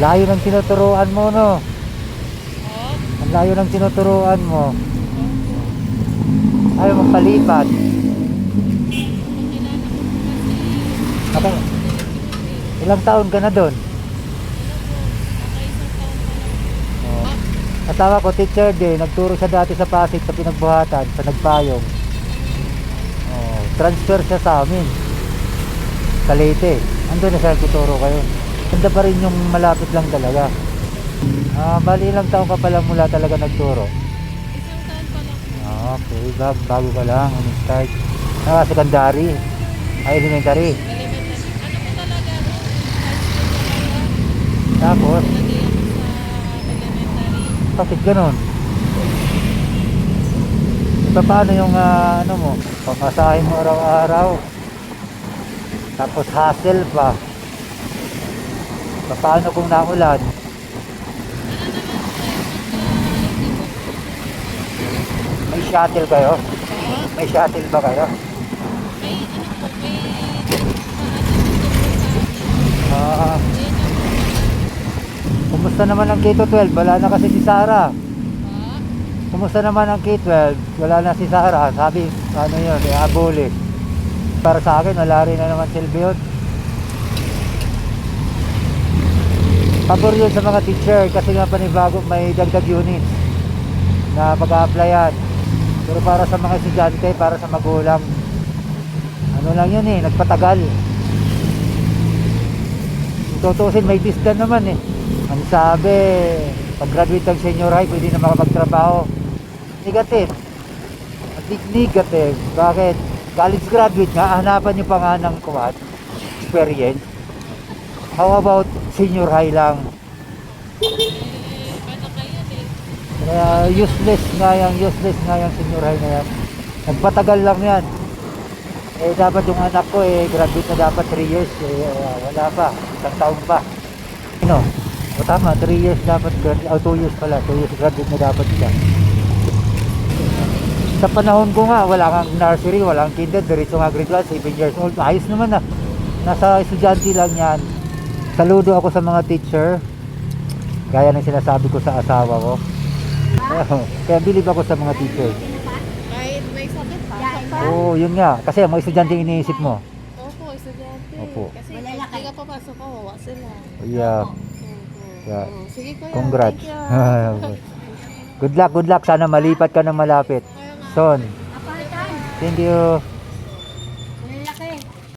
layo ng tinuturuan mo, no? Oh, Ang layo ng tinuturuan mo. Ayaw magpalipat. kilala ko po kasi. Naka, ilang taon ka na doon? Nakaisang taon pa lang. Oh. Asawa ko, teacher din. Nagturo siya dati sa Pasig, sa Pinagbuhatan, sa Nagpayong. Oh, transfer siya sa amin. Sa Leyte. Andun na siya, tuturo kayo. Ganda pa rin yung malapit lang talaga. Bali ilang taon ka pa lang mula talaga nagturo? Isang taon pa lang. Okay, bago ka lang, start. Secondary, elementary. Elementary. Ano po talaga? High school talaga. Tapos, Nagay ako sa elementary. bakit ganun? Paano yung ano mo, pamasahin mo araw-araw? Tapos hassle pa. Paano kung naulan? May shuttle kayo? May shuttle ba kayo? May ano po, may Ah, kumusta naman ang K-12? Wala na kasi si Sarah. Kumusta naman ang K-12? Wala na si Sarah. Sabi, ano yun, abuli. Para sa akin, wala rin na naman silbi yun. Pabor yun sa mga teacher kasi nga panibago may dagdag units na pag-a-applyan. Pero para sa mga estudyante, para sa magulang, ano lang yun nagpatagal. Tutusin, may distan naman Ang sabi, pag-graduate ng senior high, pwede na makapagtrabaho. Negative. Negative. Bakit? College graduate nga, hanapan nyo pa nga ng experience. How about senior high lang? paano kaya Kaya useless nga yung senior high na yan. Nagpatagal lang yan. Dapat yung anak ko graduate na dapat 3 years. Wala pa, isang taon pa. O tama, 3 years dapat, 2 years pala, 2 years graduate na dapat siya. Sa panahon ko nga, wala kang nursery, wala kang kinder, diretso nga grade 1, 7 years old. Ayos naman nasa estudyante lang yan. Saludo ako sa mga teacher. Gaya ng sinasabi ko sa asawa ko. Kaya believe ako sa mga teacher. kahit may sakit pa. Oo, yun nga. Kasi ang mga estudyante iniisip mo. Opo, estudyante. Opo. Kasi pag hindi ka papasok ko, wawa sila. Yeah. Opo. Yeah. Sige kuya. Congrats. Thank you. Good luck. Sana malipat ka ng malapit. Son. Thank you.